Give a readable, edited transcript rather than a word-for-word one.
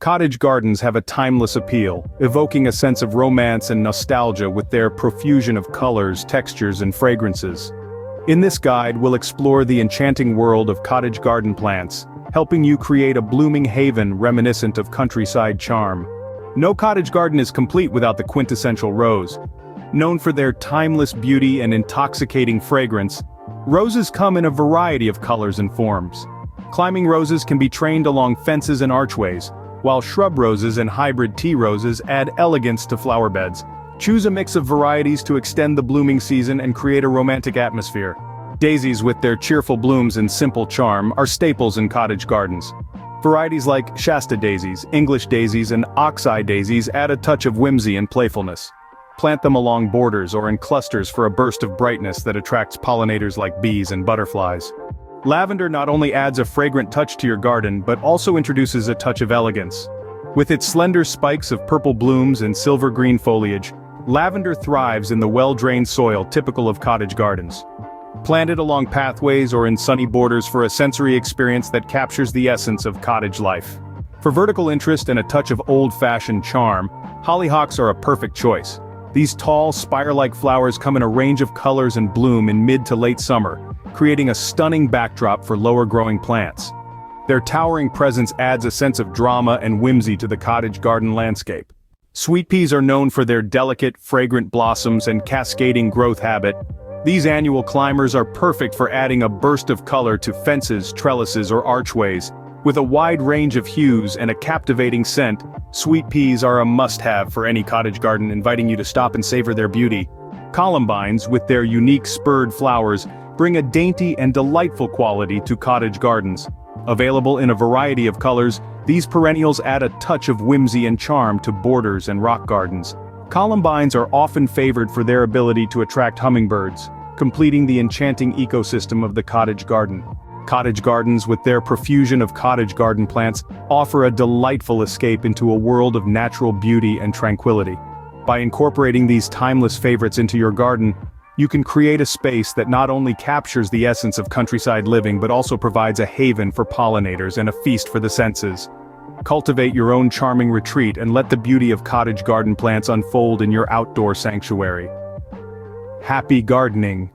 Cottage gardens have a timeless appeal, evoking a sense of romance and nostalgia with their profusion of colors, textures, and fragrances. In this guide, we'll explore the enchanting world of cottage garden plants, helping you create a blooming haven reminiscent of countryside charm. No cottage garden is complete without the quintessential rose. Known for their timeless beauty and intoxicating fragrance, roses come in a variety of colors and forms. Climbing roses can be trained along fences and archways, while shrub roses and hybrid tea roses add elegance to flower beds. Choose a mix of varieties to extend the blooming season and create a romantic atmosphere. Daisies, with their cheerful blooms and simple charm, are staples in cottage gardens. Varieties like Shasta daisies, English daisies, and oxeye daisies add a touch of whimsy and playfulness. Plant them along borders or in clusters for a burst of brightness that attracts pollinators like bees and butterflies. Lavender not only adds a fragrant touch to your garden but also introduces a touch of elegance. With its slender spikes of purple blooms and silver-green foliage, lavender thrives in the well-drained soil typical of cottage gardens. Plant it along pathways or in sunny borders for a sensory experience that captures the essence of cottage life. For vertical interest and a touch of old-fashioned charm, hollyhocks are a perfect choice. These tall, spire-like flowers come in a range of colors and bloom in mid to late summer, creating a stunning backdrop for lower-growing plants. Their towering presence adds a sense of drama and whimsy to the cottage garden landscape. Sweet peas are known for their delicate, fragrant blossoms and cascading growth habit. These annual climbers are perfect for adding a burst of color to fences, trellises, or archways. With a wide range of hues and a captivating scent, sweet peas are a must-have for any cottage garden, inviting you to stop and savor their beauty. Columbines, with their unique spurred flowers, bring a dainty and delightful quality to cottage gardens. Available in a variety of colors, these perennials add a touch of whimsy and charm to borders and rock gardens. Columbines are often favored for their ability to attract hummingbirds, completing the enchanting ecosystem of the cottage garden. Cottage gardens, with their profusion of cottage garden plants, offer a delightful escape into a world of natural beauty and tranquility. By incorporating these timeless favorites into your garden, you can create a space that not only captures the essence of countryside living but also provides a haven for pollinators and a feast for the senses. Cultivate your own charming retreat and let the beauty of cottage garden plants unfold in your outdoor sanctuary. Happy gardening!